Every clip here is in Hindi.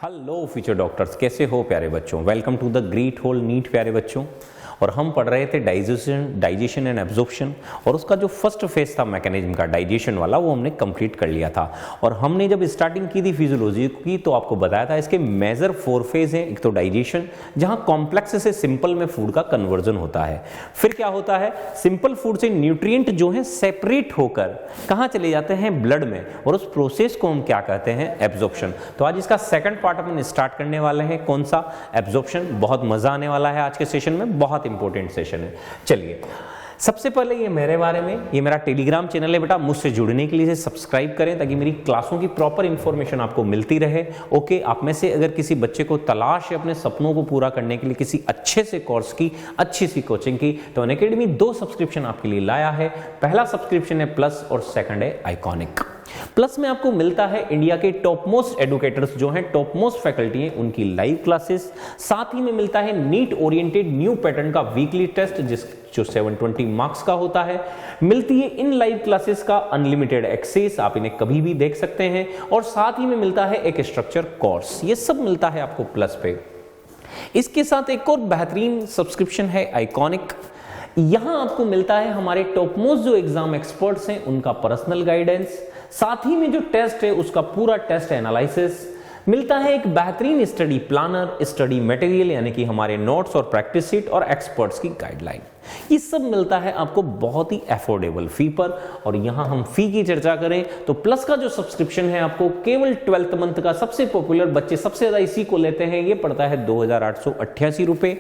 हेलो फ्यूचर डॉक्टर्स, कैसे हो प्यारे बच्चों। Welcome to the great whole NEET प्यारे बच्चों। और हम पढ़ रहे थे डाइजेशन एंड एब्जॉर्प्शन, और उसका जो फर्स्ट फेज था मैकेनिज्म का डाइजेशन वाला, वो हमने कंप्लीट कर लिया था। और हमने जब स्टार्टिंग की थी फिजियोलॉजी की तो आपको बताया था इसके मेजर 4 फेज हैं। एक तो डाइजेशन, जहां कॉम्प्लेक्स से सिंपल में फूड का कन्वर्जन होता है। फिर क्या होता है, सिंपल फूड से न्यूट्रिएंट जो है सेपरेट होकर कहां चले जाते हैं, ब्लड में, और उस प्रोसेस को हम क्या कहते हैं, एब्जॉर्प्शन। तो आज इसका सेकंड पार्ट अपन स्टार्ट करने वाले हैं। कौन सा, एब्जॉर्प्शन। बहुत मजा आने वाला है आज के सेशन में, बहुत इंपॉर्टेंट सेशन है। चलिए सबसे पहले ये मेरे बारे में, ये मेरा टेलीग्राम चैनल है बेटा, मुझसे जुड़ने के लिए सब्सक्राइब करें ताकि मेरी क्लासों की प्रॉपर इंफॉर्मेशन आपको मिलती रहे। ओके, आप में से अगर किसी बच्चे को तलाश है अपने सपनों को पूरा करने के लिए किसी अच्छे से कोर्स की, अच्छी सी कोचिंग की, तो अनअकैडमी 2 सब्सक्रिप्शन आपके लिए लाया है। पहला सब्सक्रिप्शन है प्लस और सेकंड है आइकॉनिक। प्लस में आपको मिलता है इंडिया के टॉप मोस्ट एडुकेटर्स जो हैं, टॉप मोस्ट फैकल्टी हैं, उनकी लाइव क्लासेस। साथ ही में मिलता है नीट ओरिएंटेड न्यू पैटर्न का वीकली टेस्ट जो 720 मार्क्स का होता है। मिलती है इन लाइव क्लासेस का अनलिमिटेड एक्सेस, आप इन्हें कभी भी देख सकते हैं। और साथ ही में मिलता है एक स्ट्रक्चर कोर्स। ये सब मिलता है आपको प्लस पे। इसके साथ एक और बेहतरीन सब्सक्रिप्शन है आइकॉनिक। यहां आपको मिलता है हमारे टॉप मोस्ट जो एग्जाम एक्सपर्ट्स हैं उनका पर्सनल गाइडेंस, साथ ही में जो टेस्ट है उसका पूरा टेस्ट एनालिसिस मिलता है, एक बेहतरीन स्टडी प्लानर, स्टडी मटेरियल यानी कि हमारे नोट्स और प्रैक्टिस शीट और एक्सपर्ट्स की गाइडलाइन। ये सब मिलता है आपको बहुत ही अफोर्डेबल फी पर। और यहां हम फी की चर्चा करें तो प्लस का जो सब्सक्रिप्शन है आपको केवल 12th मंथ का, सबसे पॉपुलर बच्चे सबसे ज्यादा इसी को लेते हैं, ये पड़ता है 2888 रुपए।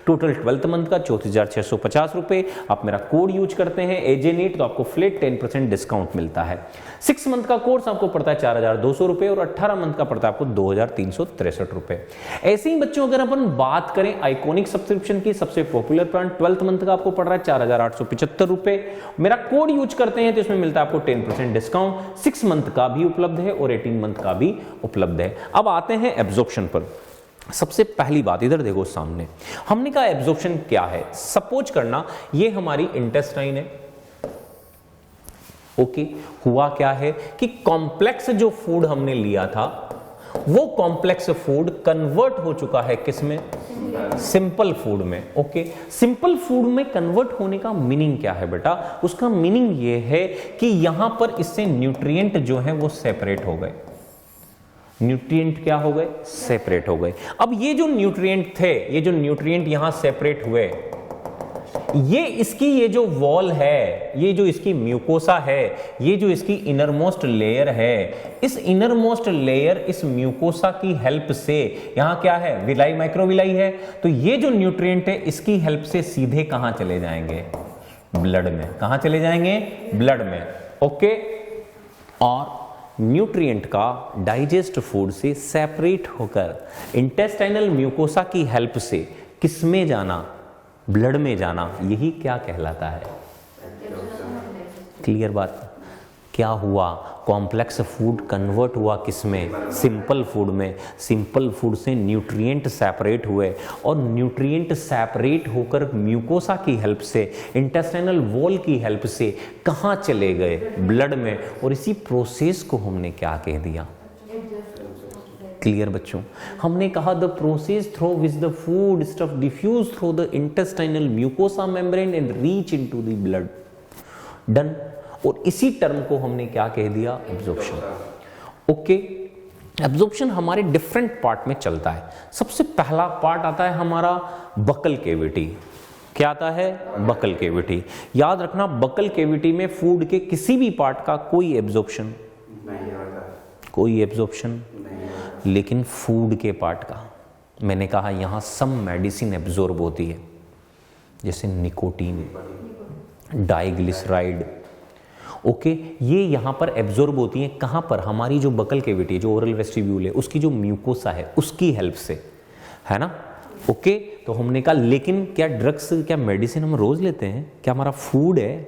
टोटल 12th मंथ का 4650 रुपए। आप मेरा कोड यूज करते हैं AJNET तो आपको फ्लैट 10% डिस्काउंट मिलता है। 6 मंथ का कोर्स आपको पड़ता है 4200 रुपए और 18 मंथ का पड़ता है आपको 2363 रुपए। ऐसे ही बच्चों अगर अपन बात करें आइकॉनिक सब्सक्रिप्शन की, सबसे पॉपुलर प्लान 12th मंथ का आपको पड़ रहा है 4875 रुपए। मेरा कोड यूज करते हैं तो इसमें मिलता है आपको 10% डिस्काउंट। 6 मंथ का भी उपलब्ध है और 18 मंथ का भी उपलब्ध है। अब आते हैं एब्जॉर्प्शन पर। सबसे पहली बात इधर देखो सामने, हमने कहा एब्जॉर्प्शन क्या है। सपोज करना ये हमारी इंटेस्टाइन है। ओके, हुआ क्या है कि कॉम्प्लेक्स जो फूड हमने लिया था वो कॉम्प्लेक्स फूड कन्वर्ट हो चुका है किसमें, सिंपल फूड में। ओके, सिंपल फूड में कन्वर्ट होने का मीनिंग क्या है बेटा, उसका मीनिंग ये है कि यहां पर इससे न्यूट्रिएंट जो है वो सेपरेट हो गए। न्यूट्रिएंट क्या हो गए, सेपरेट हो गए। अब ये जो न्यूट्रिएंट थे, ये जो न्यूट्रिएंट यहां सेपरेट हुए, ये जो वॉल है, ये जो इसकी म्यूकोसा है, ये जो इसकी इनरमोस्ट लेयर है, इस इनरमोस्ट लेयर, इस म्यूकोसा की हेल्प से, यहां क्या है, विलाई, माइक्रोविलाई है, तो ये जो न्यूट्रिएंट है इसकी हेल्प से सीधे कहां चले जाएंगे, ब्लड में। कहां चले जाएंगे, ब्लड में। ओके, और न्यूट्रिएंट का डाइजेस्ट फूड से सेपरेट होकर इंटेस्टाइनल म्यूकोसा की हेल्प से किसमें जाना, ब्लड में जाना, यही क्या कहलाता है, क्लियर बात। क्या हुआ, कॉम्प्लेक्स फूड कन्वर्ट हुआ किसमें, सिंपल फूड में। सिंपल फूड से न्यूट्रिएंट सेपरेट हुए और न्यूट्रिएंट सेपरेट होकर म्यूकोसा की हेल्प से, इंटेस्टाइनल वॉल की हेल्प से कहां चले गए, ब्लड में। और इसी प्रोसेस को हमने क्या कह दिया, क्लियर बच्चों। हमने कहा the process through which the food stuff diffuse through the intestinal mucosa membrane and reach into the blood. Done. और इसी टर्म को हमने क्या कह दिया, एब्जॉर्प्शन। ओके, एब्जॉर्प्शन हमारे डिफरेंट पार्ट में चलता है। सबसे पहला पार्ट आता है हमारा बकल केविटी। क्या आता है, बकल केविटी। याद रखना, बकल केविटी में फूड के किसी भी पार्ट का कोई एब्जॉर्प्शन, कोई एब्जॉर्प्शन, लेकिन फूड के पार्ट का, मैंने कहा यहां सम मेडिसिन एब्जॉर्ब होती है, जैसे निकोटीन, डाइग्लिसराइड। ओके, ये यहां पर एब्जॉर्ब होती हैं कहां पर, हमारी जो बकल केविटी, जो ओरल वेस्टिब्यूल है, उसकी जो म्यूकोसा है उसकी हेल्प से, है ना। ओके, तो हमने कहा लेकिन क्या ड्रग्स, क्या मेडिसिन हम रोज लेते हैं, क्या हमारा फूड है,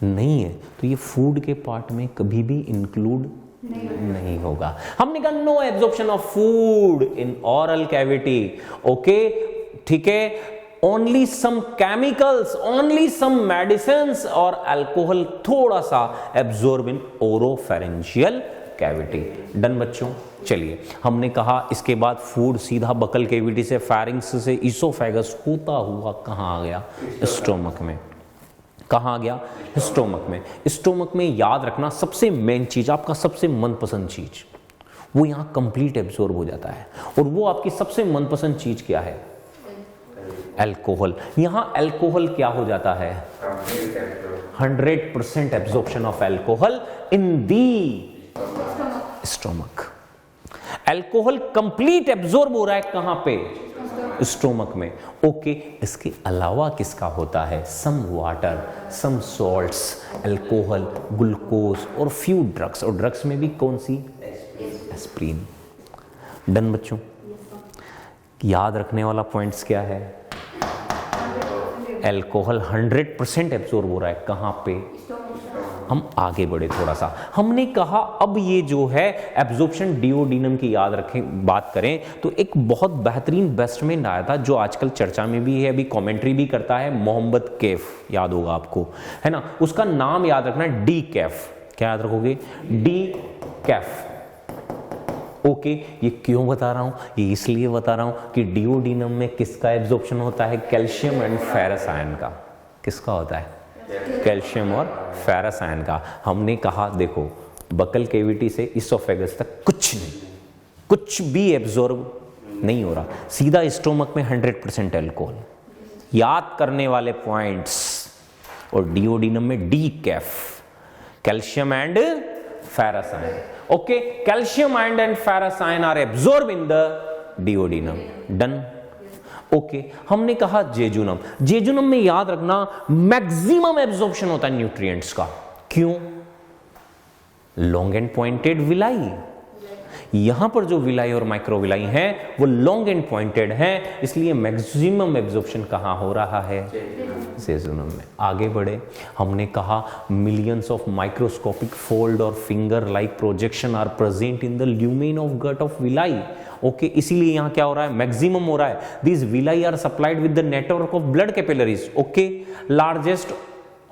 नहीं है, तो ये फूड के पार्ट में कभी भी इंक्लूड नहीं होगा। हमने कहा no absorption of food in oral cavity. Okay, ठीक है, only some chemicals, only some medicines और अल्कोहल थोड़ा सा absorb in oropharyngeal cavity. Done बच्चों। चलिए, हमने कहा इसके बाद फूड सीधा बकल कैविटी से फेरिंग्स से इसोफेगस होता हुआ कहाँ आ गया? स्टोमक में। कहाँ आ गया? स्टोमक में। स्टोमक में याद रखना सबसे मेन चीज, आपका सबसे मनपसंद चीज, वो यहाँ कंप्लीट एब्जॉर्ब हो जाता है। और वो आपकी सबसे मनपसंद चीज क्या है? अल्कोहल। यहाँ अल्कोहल क्या हो जाता है? 100% absorption of alcohol in the stomach. Alcohol complete absorb हो रहा है कहां पे? स्टोमक में। ओके, इसके अलावा किसका होता है? सम वाटर, सम सॉल्ट्स, अल्कोहल, ग्लूकोज और फ्यू ड्रग्स। और ड्रग्स में भी कौन सी? एस्प्रिन। डन बच्चों। याद रखने वाला पॉइंट्स क्या है? अल्कोहल 100% एब्जॉर्ब हो रहा है कहां पे? हम आगे बढ़े थोड़ा सा। हमने कहा अब ये जो है एब्जॉर्प्शन डिओडिनम की याद रखें, बात करें तो एक बहुत बेहतरीन बेस्टमैन आया था जो आजकल चर्चा में भी है, अभी कमेंट्री भी करता है, मोहम्मद कैफ, याद होगा आपको, है ना? उसका नाम याद रखना, डी कैफ। क्या याद रखोगे? डी कैफ। ओके, ये क्यों बता रहा हूं? ये इसलिए बता रहा हूं कि डिओडिनम में किसका एब्जॉर्प्शन होता है? कैल्शियम एंड फेरस आयन का। किसका होता है? कैल्शियम और फेरस आयन का। हमने कहा देखो, बकल कैविटी से इसोफेगस तक कुछ नहीं, कुछ भी एब्जॉर्ब नहीं हो रहा, सीधा स्टोमक में 100% अल्कोहल। याद करने वाले पॉइंट्स, और डिओडिनम में D cafe, calcium and ferrous ion. Okay, calcium ion and ferrous ion are absorb in the duodenum. Done. Okay, हमने कहा जेजुनम। जेजुनम में याद रखना मैक्सिमम एब्जॉर्प्शन होता है न्यूट्रिएंट्स का। क्यों? Long and pointed villi. यहां पर जो विलाई और माइक्रोविलाई हैं वो लॉन्ग एंड पॉइंटेड हैं, इसलिए मैक्सिमम एब्जॉर्प्शन कहां हो रहा है? जेजुनम में। आगे बढ़े, हमने कहा मिलियंस ऑफ माइक्रोस्कोपिक फोल्ड और finger like projection are present in the lumen of gut of villi. Okay, इसीलिए यहां क्या हो रहा है? मैक्सिमम हो रहा है। This villi are supplied with the network of blood capillaries. Okay, largest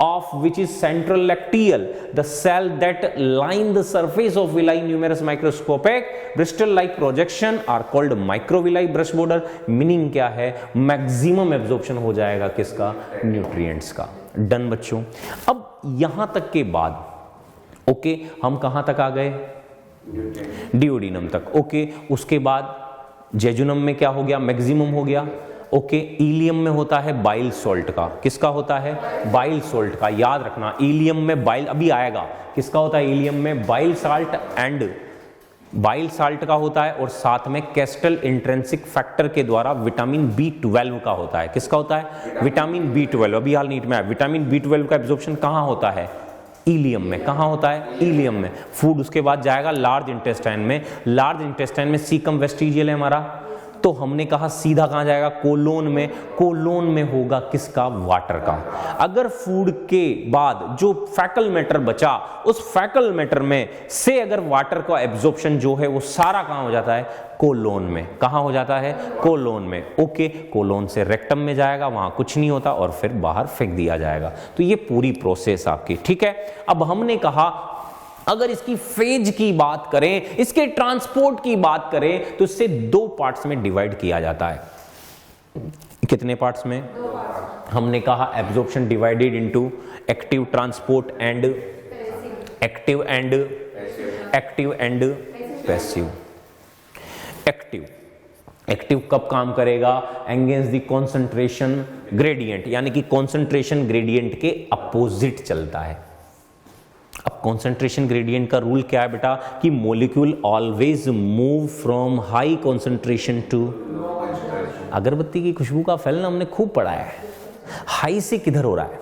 of which is central lacteal, the cell that line the surface of villi, numerous microscopic bristol like projection are called microvilli brush border। Meaning क्या है? मैक्सिमम एब्जॉर्प्शन हो जाएगा किसका? न्यूट्रिएंट्स का। डन बच्चों। अब यहां तक के बाद ओके, हम कहां तक आ गए? डिओडिनम तक। ओके, उसके बाद जेजुनम में क्या हो गया? मैक्सिमम हो गया। ओके, इलियम में होता है बाइल सॉल्ट का। किसका होता है? बाइल सॉल्ट का। याद रखना, इलियम में बाइल, अभी आएगा, किसका होता है? इलियम में bile salt and bile salt का होता है, और साथ में कैस्टल इंट्रिंसिक फैक्टर के द्वारा विटामिन B12 का होता है। किसका होता है? Vitamin B12। अभी हाल नीट में आया, विटामिन B12 का एब्जॉर्प्शन कहां होता है? इलियम में। कहां होता है? इलियम में। फूड उसके बाद जाएगा लार्ज इंटेस्टाइन में। लार्ज इंटेस्टाइन में सीकम वेस्टिजियल है हमारा, तो हमने कहा सीधा कहां जाएगा? कोलोन में। कोलोन में होगा किसका? वाटर का। अगर फूड के बाद जो फैकल मैटर बचा, उस फैकल मैटर में से अगर वाटर का एब्जॉर्प्शन जो है वो सारा कहां हो जाता है? कोलोन में। कहां हो जाता है? कोलोन में। ओके, कोलोन से रेक्टम में जाएगा, वहां कुछ नहीं होता, और फिर बाहर फेंक दिया जाएगा। तो ये पूरी प्रोसेस आपकी, ठीक है। अब हमने कहा अगर इसकी फेज की बात करें, इसके ट्रांसपोर्ट की बात करें, तो इससे दो पार्ट्स में डिवाइड किया जाता है। कितने पार्ट्स में? हमने कहा absorption divided into active transport and active and passive. Active कब काम करेगा? अगेंस्ट द कॉन्सेंट्रेशन ग्रेडियंट, यानी कि कॉन्सेंट्रेशन ग्रेडियंट के अपोजिट चलता है। अब कॉन्सेंट्रेशन ग्रेडियंट का रूल क्या है बेटा? कि molecule always move from high concentration to. अगरबत्ती की खुशबू का फैलना हमने खूब पढ़ा है। हाई से किधर हो रहा है?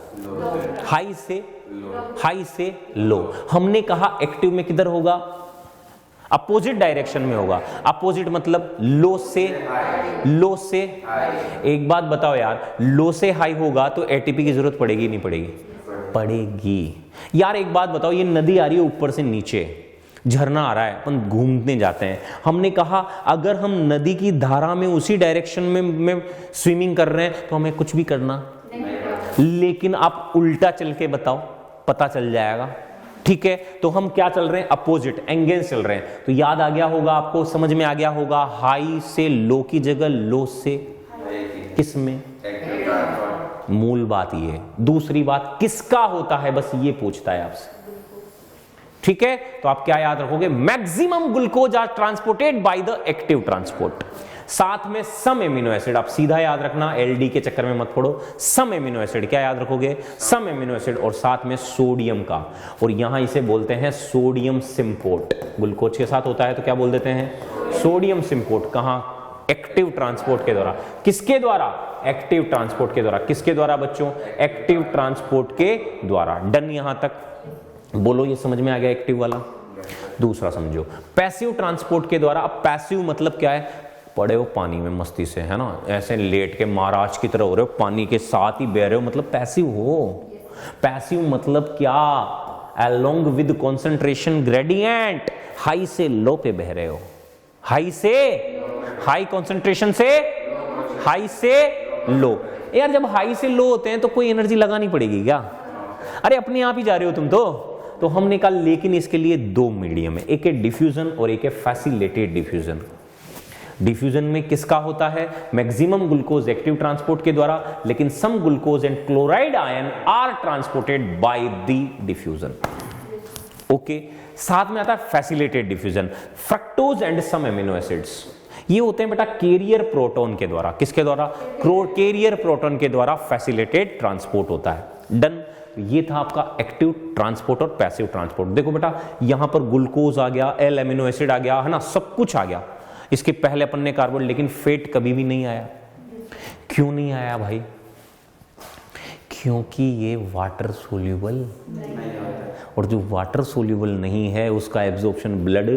हाई से लो। हमने कहा एक्टिव में किधर होगा? अपोजिट डायरेक्शन में होगा। अपोजिट मतलब लो से। एक बात बताओ यार, लो से हाई होगा तो एटीपी की जरूरत पड़ेगी नहीं पड़ेगी? पड़ेगी। यार एक बात बताओ, ये नदी आ रही है ऊपर से नीचे, झरना आ रहा है, अपन घूमने जाते हैं। हमने कहा अगर हम नदी की धारा में उसी डायरेक्शन में स्विमिंग कर रहे हैं तो हमें कुछ भी करना नहीं। लेकिन आप उल्टा चल के बताओ, पता चल जाएगा। ठीक है, तो हम क्या चल रहे हैं, अपोजिट एंगल चल रहे हैं। तो याद आ गया होगा आपको, समझ में आ गया होगा, हाई से लो की जगह लो से किस में, मूल बात ये। दूसरी बात किसका होता है, बस ये पूछता है आपसे, ठीक है। तो आप क्या याद रखोगे, maximum glucose are transported by the active transport. साथ में सम एमिनो एसिड, आप सीधा याद रखना, एलडी के चक्कर में मत पड़ो। सम एमिनो एसिड, क्या याद रखोगे, सम एमिनो एसिड, और साथ में सोडियम का, और यहां इसे बोलते हैं सोडियम सिम्पोर्ट। ग्लूकोज के साथ होता है तो क्या बोल देते हैं, सोडियम सिम्पोर्ट। कहां, एक्टिव ट्रांसपोर्ट के द्वारा। किसके द्वारा, एक्टिव ट्रांसपोर्ट के द्वारा। किसके द्वारा बच्चों, एक्टिव ट्रांसपोर्ट के द्वारा। डन, यहां तक बोलो, ये समझ में आ गया एक्टिव वाला। दूसरा समझो, पैसिव ट्रांसपोर्ट के द्वारा। अब पैसिव मतलब क्या है, पड़े हो पानी में मस्ती से, है ना, ऐसे लेट के महाराज की तरह हो रहे हो, पानी के साथ ही बह रहे हो, मतलब पैसिव हो। पैसिव मतलब क्या, along with concentration gradient, high से लो पे बह रहे हो, हाई से हाई कंसंट्रेशन से हाई से लो। यार जब हाई से लो होते हैं तो कोई एनर्जी लगानी पड़ेगी क्या, अरे अपने आप ही जा रहे हो तुम तो हमने कहा लेकिन इसके लिए दो मीडियम है, एक है डिफ्यूजन और एक है फैसिलिटेटेड डिफ्यूजन। डिफ्यूजन में किसका होता है, मैक्सिमम ग्लूकोज एक्टिव ट्रांसपोर्ट के द्वारा, लेकिन some glucose and chloride ion are transported by the diffusion. Okay, साथ में आता है facilitated diffusion. Fructose and some amino acids, ये होते हैं बेटा कैरियर प्रोटॉन के द्वारा। किसके द्वारा, कैरियर प्रोटॉन के द्वारा फैसिलिटेटेड ट्रांसपोर्ट होता है। डन, ये था आपका एक्टिव ट्रांसपोर्ट और पैसिव ट्रांसपोर्ट। देखो बेटा यहां पर ग्लूकोज आ गया, एल एमिनो एसिड आ गया, है ना, सब कुछ आ गया। इसके पहले अपन ने कार्बन, लेकिन फेट कभी भी नहीं आया। क्यों नहीं आया भाई, क्योंकि ये वाटर सोल्यूबल, और जो वाटर सोल्यूबल नहीं है उसका एब्जॉर्प्शन ब्लड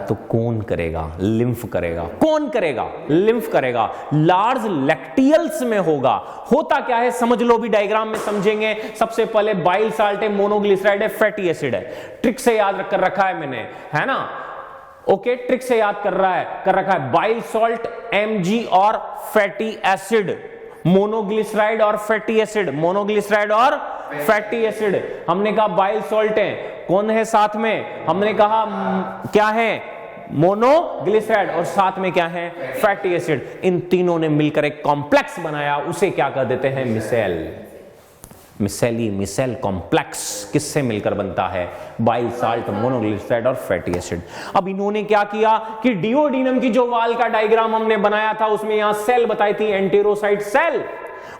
तो कौन करेगा, लिम्फ करेगा। कौन करेगा, लिम्फ करेगा। लार्ज लैक्टियल्स में होगा। होता क्या है समझ लो, भी डायग्राम में समझेंगे। सबसे पहले बाइल साल्ट है, मोनोग्लिसराइड है, फैटी एसिड है। ट्रिक से याद कर रखा है मैंने, है ना, ओके, ट्रिक से याद कर रखा है। बाइल सॉल्ट, एमजी और फैटी एसिड, मोनोग्लिसराइड और फैटी एसिड, मोनोग्लिसराइड और फैटी एसिड। हमने कहा बाइल सॉल्ट है, कौन है साथ में, हमने कहा क्या है, मोनोग्लिसराइड, और साथ में क्या है, फैटी एसिड। इन तीनों ने मिलकर एक कॉम्प्लेक्स बनाया, उसे क्या कर देते हैं, मिसेल। मिसेल कॉम्प्लेक्स किससे मिलकर बनता है, बाइल साल्ट, मोनोग्लिसराइड और फैटी एसिड। अब इन्होंने क्या किया कि डिओडिनम की जो वाल का डायग्राम हमने बनाया था उसमें यहां सेल बताई थी, एंटेरोसाइट सेल।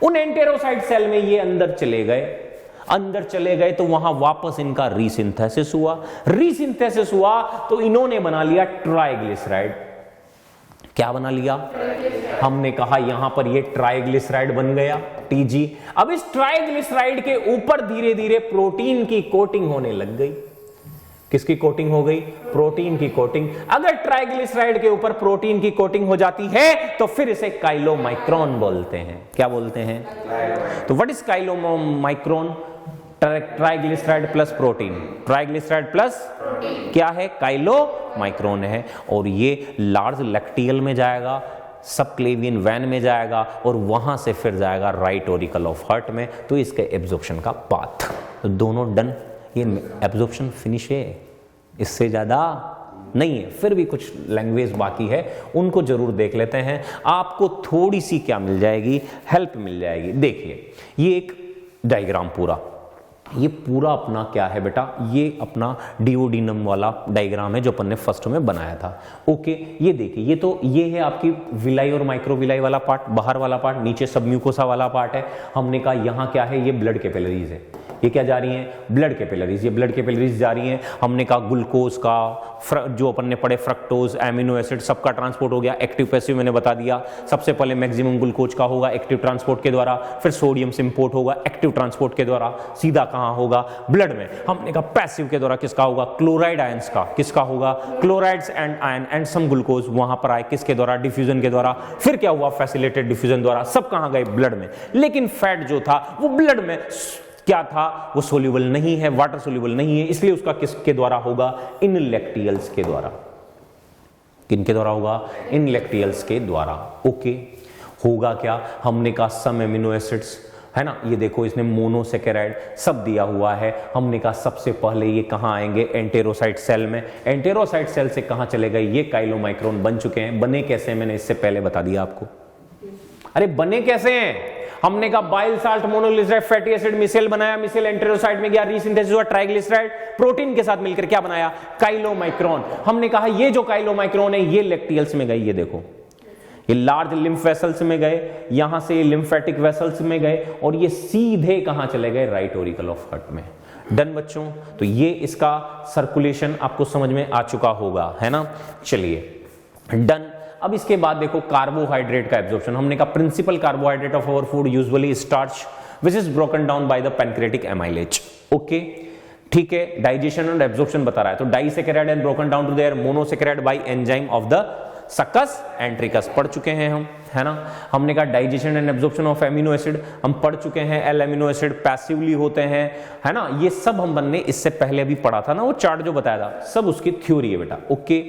उन एंटेरोसाइट सेल में ये अंदर चले गए तो वहां वापस इनका रीसिंथेसिस हुआ तो इन्होंने बना लिया ट्राइग्लिसराइड। क्या बना लिया, हमने कहा यहां पर ये ट्राइग्लिसराइड बन गया, टीजी। अब इस ट्राइग्लिसराइड के ऊपर धीरे धीरे प्रोटीन की कोटिंग होने लग गई। किसकी कोटिंग हो गई, प्रोटीन की कोटिंग। अगर ट्राइग्लिसराइड के ऊपर प्रोटीन की कोटिंग हो जाती है तो फिर इसे काइलोमाइक्रोन बोलते हैं। क्या बोलते हैं, तो what is chylomicron, triglyceride plus protein, triglyceride plus क्या है, काइलोमाइक्रोन है। और ये लार्ज लैक्टियल में जाएगा, सबक्लेवियन वैन में जाएगा, और वहां से फिर जाएगा राइट ऑरिकल ऑफ हार्ट में। तो इसके एब्जॉर्प्शन का पाथ, तो दोनों डन। ये एब्जॉर्प्शन फिनिश है, इससे ज्यादा नहीं है। फिर भी कुछ लैंग्वेज बाकी है, उनको जरूर देख लेते हैं। आपको थोड़ी सी क्या मिल जाएगी, हेल्प मिल जाएगी। देखिए ये एक डायग्राम पूरा, ये पूरा अपना क्या है बेटा, ये अपना डिओडिनम वाला डायग्राम है जो अपन ने फर्स्ट में बनाया था। ओके, ये देखिए, ये है आपकी विलाई और माइक्रोविलाई वाला पार्ट, बाहर वाला पार्ट, नीचे सबम्यूकोसा वाला पार्ट है। हमने कहा यहाँ क्या है, ये ब्लड कैपिलरीज है। ये क्या जा रही हैं, ब्लड कैपिलरीज, ये ब्लड कैपिलरीज जा रही हैं। हमने कहा ग्लूकोज का, जो अपन ने पढ़े फ्रक्टोज, एमिनो एसिड, सबका ट्रांसपोर्ट हो गया। एक्टिव पैसिव मैंने बता दिया। सबसे पहले मैक्सिमम ग्लूकोज का होगा एक्टिव ट्रांसपोर्ट के द्वारा, फिर सोडियम सिम्पोर्ट होगा एक्टिव ट्रांसपोर्ट के द्वारा। सीधा कहां होगा, ब्लड में। हमने कहा पैसिव के द्वारा किसका होगा, क्लोराइड आयंस का। किसका होगा, chlorides and ion and some glucose वहां पर आए, किसके द्वारा, डिफ्यूजन के द्वारा। फिर क्या हुआ, फैसिलिटेटेड डिफ्यूजन द्वारा। सब कहां गए, ब्लड में। लेकिन फैट जो था वो ब्लड में क्या था, वो सोल्यूबल नहीं है, वाटर सोल्यूबल नहीं है, इसलिए उसका किसके द्वारा होगा, इन लैक्टियल्स के द्वारा। किनके द्वारा होगा, इन लैक्टियल्स के द्वारा। ओके, होगा क्या, हमने कहा सम एमिनो एसिड्स, है ना। ये देखो इसने मोनोसेकेराइड सब दिया हुआ है। हमने कहा सबसे पहले ये कहाँ आएंगे, एंटेरोसाइट सेल में। एंटेरोसाइट सेल से कहाँ चले गए, ये काइलोमाइक्रोन बन चुके हैं। बने कैसे हैं मैंने इससे पहले बता दिया आपको। अरे बने कैसे हैं, हमने कहा bile salt monoglyceride fatty acid micelle बनाया, मिसेल एंटेरोसाइट में गया, रीसिंथेसिस हुआ, ट्राइग्लिसराइड प्रोटीन के साथ मिलकर क्या बनाया, काइलोमाइक्रोन। हमने कहा ये जो काइलोमाइक्रोन है ये लेक्टियल्स में गए, ये देखो ये लार्ज लिम्फ वेसल्स में गए, यहां से लिम्फेटिक वेसल्स में गए और ये सीधे कहां चले गए, राइट ऑरिकल ऑफ हार्ट में। डन बच्चों, तो ये इसका सर्कुलेशन आपको समझ में आ चुका होगा, है ना। चलिए डन। अब इसके बाद देखो कार्बोहाइड्रेट का एब्जॉर्प्शन। हमने कहा principal carbohydrate of our food usually starch which is broken down by the pancreatic amylase. Okay ठीक है, डाइजेशन एंड एब्जॉर्प्शन बता रहा है। तो disaccharide and broken down to their monosaccharide by enzyme of the succus entericus, पढ़ चुके हैं हम, है ना। हमने कहा digestion and absorption of amino acid हम पढ़ चुके हैं। एल एमिनो एसिड पैसिवली होते हैं, है ना। ये सब हमने इससे पहले अभी पढ़ा था ना, वो चार्ट जो बताया था, सब उसकी थ्योरी है बेटा। Okay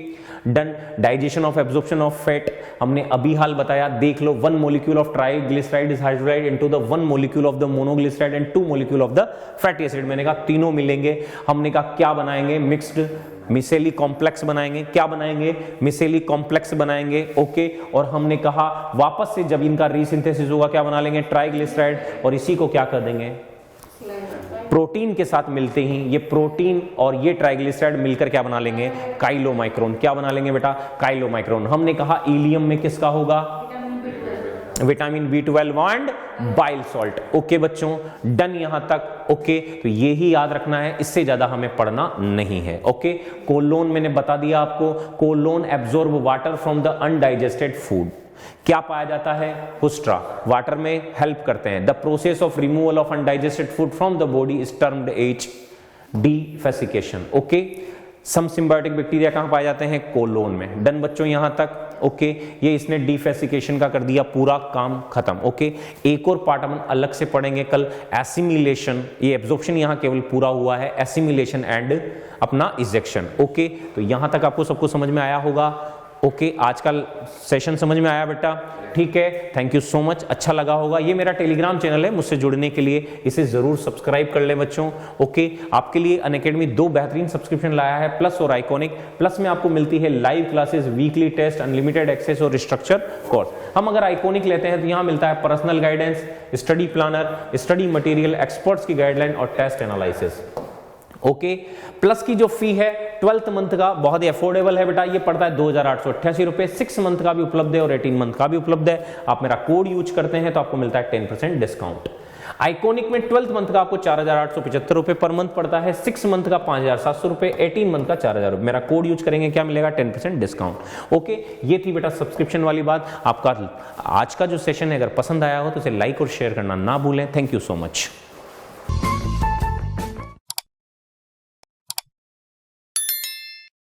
done. Digestion of absorption of fat हमने अभी हाल बताया, देख लो। 1 molecule of triglyceride is hydrolysed into the 1 molecule of the monoglyceride and 2 molecule of the fatty acid. मैंने कहा तीनों मिलेंगे। हमने कहा क्या बनाएंगे, मिक्स्ड मिसेली कॉम्प्लेक्स बनाएंगे। क्या बनाएंगे, मिसेली कॉम्प्लेक्स बनाएंगे। ओके और हमने कहा वापस से जब इनका रीसिंथेसिस होगा क्या बना लेंगे, ट्राइग्लिसराइड, और इसी को क्या कर देंगे, प्रोटीन के साथ मिलते ही ये प्रोटीन और ये ट्राइग्लिसराइड मिलकर क्या बना लेंगे, काइलोमाइक्रोन। क्या बना लेंगे बेटा, काइलोमाइक्रोन। हमने कहा इलियम में किसका होगा, vitamin B12 and bile salt. Okay बच्चों डन यहां तक। ओके तो ये ही याद रखना है, इससे ज्यादा हमें पढ़ना नहीं है। ओके कोलोन मैंने बता दिया आपको, colon absorb water from the undigested food. क्या पाया जाता है, हुस्ट्रा वाटर में हेल्प करते हैं। The process of removal of undigested food from the body is termed as defecation. Okay some symbiotic bacteria कहां पाए जाते हैं, कोलोन में। डन बच्चों यहां तक। ओके ये इसने डिफेसिकेशन का कर दिया, पूरा काम खत्म। ओके एक और पार्ट हम अलग से पढ़ेंगे कल, एसिमिलेशन। ये एब्जॉर्प्शन यहां केवल पूरा हुआ है, एसिमिलेशन एंड अपना इजेक्शन। ओके तो यहां तक आपको सबको समझ में आया होगा। ओके आज का सेशन समझ में आया बेटा, ठीक है। थैंक यू सो मच, अच्छा लगा होगा। ये मेरा टेलीग्राम चैनल है, मुझसे जुड़ने के लिए इसे जरूर सब्सक्राइब कर ले बच्चों। ओके आपके लिए अनअकैडमी 2 बेहतरीन सब्सक्रिप्शन लाया है, प्लस और आइकॉनिक। प्लस में आपको मिलती है live classes, weekly test, unlimited access और स्ट्रक्चर कोर्स। हम अगर आइकॉनिक लेते हैं तो यहाँ मिलता है personal guidance, study planner, study material, experts की गाइडलाइन और टेस्ट एनालिसिस। ओके प्लस की जो फी है 12th मंथ का बहुत ही अफोर्डेबल है बेटा, ये पड़ता है 2888 रुपए। 6 मंथ का भी उपलब्ध है और 18 मंथ का भी उपलब्ध है। आप मेरा कोड यूज करते हैं तो आपको मिलता है 10% डिस्काउंट। आइकॉनिक में 12th मंथ का आपको 4875 रुपए पर मंथ पड़ता है, 6 मंथ का 5700 रुपए, 18 मंथ का 4000 रुपए। मेरा कोड यूज करेंगे क्या मिलेगा, 10% डिस्काउंट। ओके ये थी बेटा सब्सक्रिप्शन वाली बात। आपका आज का जो सेशन है अगर पसंद आया हो तो इसे लाइक और शेयर करना ना भूलें। Thank you so much.